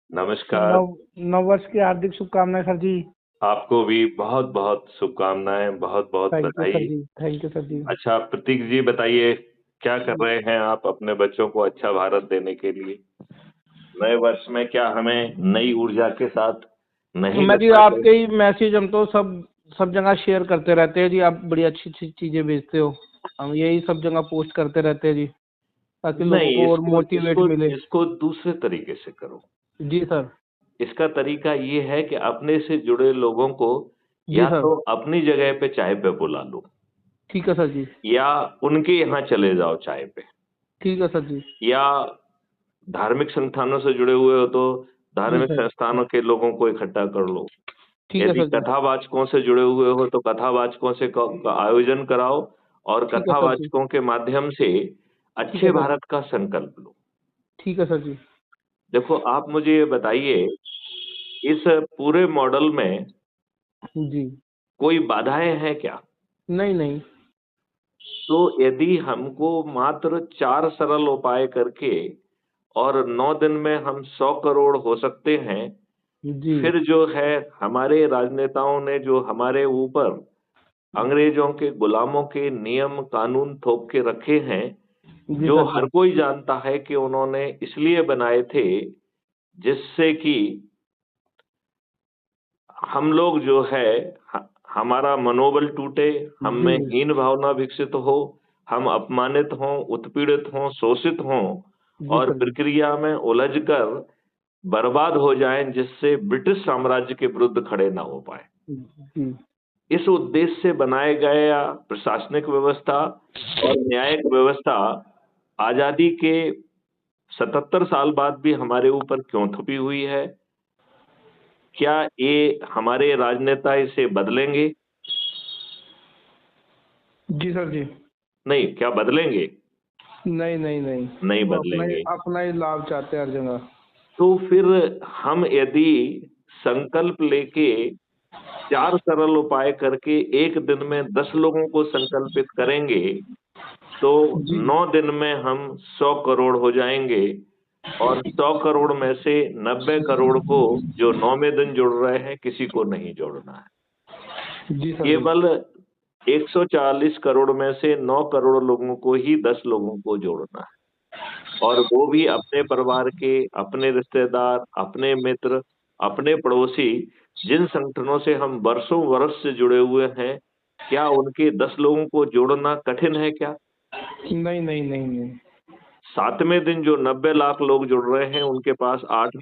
नमस्कार। नव नववर्ष की हार्दिक शुभकामनाएं सर जी। आपको भी बहुत बहुत शुभकामनाएं, बहुत बहुत थैंक यू सर बधाई। जी, थैंक यू सर जी। अच्छा प्रतीक जी बताइए, क्या कर रहे हैं आप अपने बच्चों को अच्छा भारत देने के लिए? नए वर्ष में क्या हमें नई ऊर्जा के साथ नहीं मैं जी लगना आपके चाहिए? ही मैसेज हम तो सब जगह शेयर करते रहते हैं जी। आप बड़ी अच्छी अच्छी चीजें भेजते हो, हम यही सब जगह पोस्ट करते रहते हैं जी, ताकि लोगों नहीं, को और इसको मोटिवेट इसको मिले। इसको दूसरे तरीके से करो। जी सर। इसका तरीका ये है कि अपने से जुड़े लोगों को जी या सर। तो अपनी जगह पे चाय पे बुला लो, ठीक है सर जी। या उनके यहाँ चले जाओ चाय पे, ठीक है सर जी। या धार्मिक संस्थानों से जुड़े हुए हो तो जी धार्मिक सर। संस्थानों के लोगों को इकट्ठा कर लो। ठीक है यदि सर जी। कथावाचकों से जुड़े हुए हो तो कथावाचकों से का आयोजन कराओ और ठीक है सर जी। कथावाचकों के माध्यम से ठीक है अच्छे सर जी। भारत का संकल्प लो। ठीक है सर जी। देखो आप मुझे ये बताइए, इस पूरे मॉडल में जी। कोई बाधाएं हैं क्या? नहीं नहीं। तो यदि हमको मात्र 4 सरल उपाय करके और 9 दिन में हम 100 करोड़ हो सकते हैं, जी। फिर जो है हमारे राजनेताओं ने जो हमारे ऊपर अंग्रेजों के गुलामों के नियम कानून थोप के रखे हैं, जी जो सर जी। हर कोई जानता है कि उन्होंने इसलिए बनाए थे जिससे कि हम लोग जो है हमारा मनोबल टूटे, हम जी। में हीन भावना विकसित हो, हम अपमानित हों, उत्पीड़ित हों, शोषित हों जी और सर जी। प्रक्रिया में उलझकर बर्बाद हो जाएं, जिससे ब्रिटिश साम्राज्य के विरुद्ध खड़े ना हो पाए। जी। इस उद्देश्य से बनाए गया प्रशासनिक व्यवस्था और न्यायिक व्यवस्था आजादी के 77 साल बाद भी हमारे ऊपर क्यों थपी हुई है? क्या ये हमारे राजनेता इसे बदलेंगे? जी सर जी। नहीं, क्या बदलेंगे? नहीं नहीं नहीं। नहीं वो बदलेंगे। अपना ही लाभ चाहते हैं हर जगह। तो फिर हम यदि संकल्प लेके 4 सरल उपाय करके 1 दिन में 10 लोगों को संकल्पित करेंगे, तो जी। 9 दिन में हम 100 करोड़ हो जाएंगे और 100 करोड़ में से 90 करोड़ को जो 9वें दिन जुड़ रहे हैं, किसी को नहीं जोड़ना है। जी सर जी। केवल 140 करोड़ में से 9 करोड़ लोगों को ही 10 लोगों को जोड़ना है, और वो भी अपने परिवार के, अपने रिश्तेदार, अपने मित्र, अपने पड़ोसी, जिन संगठनों से हम वर्षों वर्ष से जुड़े हुए हैं, क्या उनके 10 लोगों को जोड़ना कठिन है क्या? नहीं नहीं नहीं नहीं। 7वें दिन जो 90 लाख लोग जुड़ रहे हैं, उनके पास 8